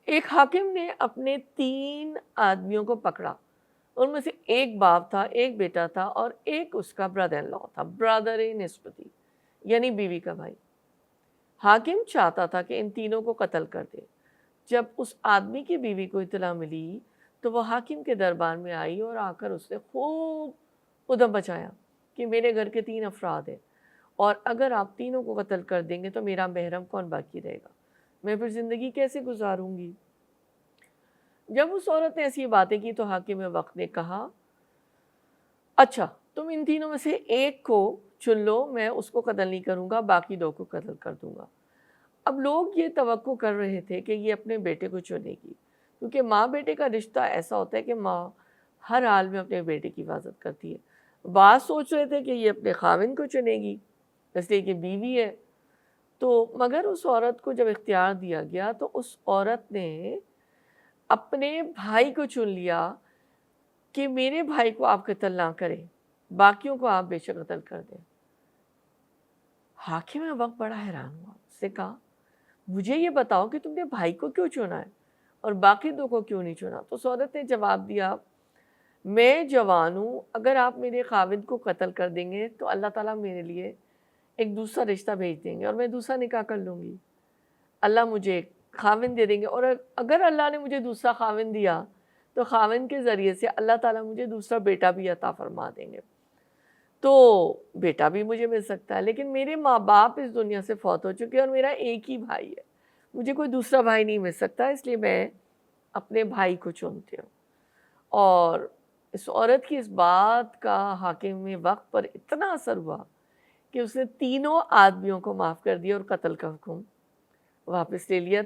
ایک حاکم نے اپنے 3 آدمیوں کو پکڑا، ان میں سے ایک باپ تھا، ایک بیٹا تھا اور ایک اس کا برادر ان لا تھا، برادر نسبتی یعنی بیوی کا بھائی۔ حاکم چاہتا تھا کہ ان تینوں کو قتل کر دے۔ جب اس آدمی کی بیوی کو اطلاع ملی تو وہ حاکم کے دربار میں آئی اور آ کر اس نے خوب ادھم مچایا کہ میرے گھر کے 3 افراد ہیں اور اگر آپ تینوں کو قتل کر دیں گے تو میرا محرم کون باقی رہے گا، میں پھر زندگی کیسے گزاروں گی۔ جب اس عورت نے ایسی باتیں کی تو حاکم وقت نے کہا اچھا تم ان تینوں میں سے ایک کو چن لو، میں اس کو قتل نہیں کروں گا، باقی 2 کو قتل کر دوں گا۔ اب لوگ یہ توقع کر رہے تھے کہ یہ اپنے بیٹے کو چنے گی، کیونکہ ماں بیٹے کا رشتہ ایسا ہوتا ہے کہ ماں ہر حال میں اپنے بیٹے کی حفاظت کرتی ہے۔ بعض سوچ رہے تھے کہ یہ اپنے خاوند کو چنے گی اس لیے کہ بیوی ہے، تو مگر اس عورت کو جب اختیار دیا گیا تو اس عورت نے اپنے بھائی کو چن لیا کہ میرے بھائی کو آپ قتل نہ کریں، باقیوں کو آپ بے شک قتل کر دیں۔ حاکم وقت بڑا حیران ہوا، اس نے کہا مجھے یہ بتاؤ کہ تم نے بھائی کو کیوں چنا ہے اور باقی 2 کو کیوں نہیں چنا؟ تو اس عورت نے جواب دیا میں جوان ہوں، اگر آپ میرے خاوند کو قتل کر دیں گے تو اللہ تعالیٰ میرے لیے ایک دوسرا رشتہ بھیج دیں گے اور میں دوسرا نکاح کر لوں گی، اللہ مجھے ایک خاوند دے دیں گے، اور اگر اللہ نے مجھے دوسرا خاوند دیا تو خاوند کے ذریعے سے اللہ تعالیٰ مجھے دوسرا بیٹا بھی عطا فرما دیں گے، تو بیٹا بھی مجھے مل سکتا ہے، لیکن میرے ماں باپ اس دنیا سے فوت ہو چکے اور میرا ایک ہی بھائی ہے، مجھے کوئی دوسرا بھائی نہیں مل سکتا، اس لیے میں اپنے بھائی کو چنتی ہوں۔ اور اس عورت کی اس بات کا حاکم وقت پر اتنا اثر ہوا کہ اس نے تینوں آدمیوں کو معاف کر دیا اور قتل کا حکم واپس لے لیا۔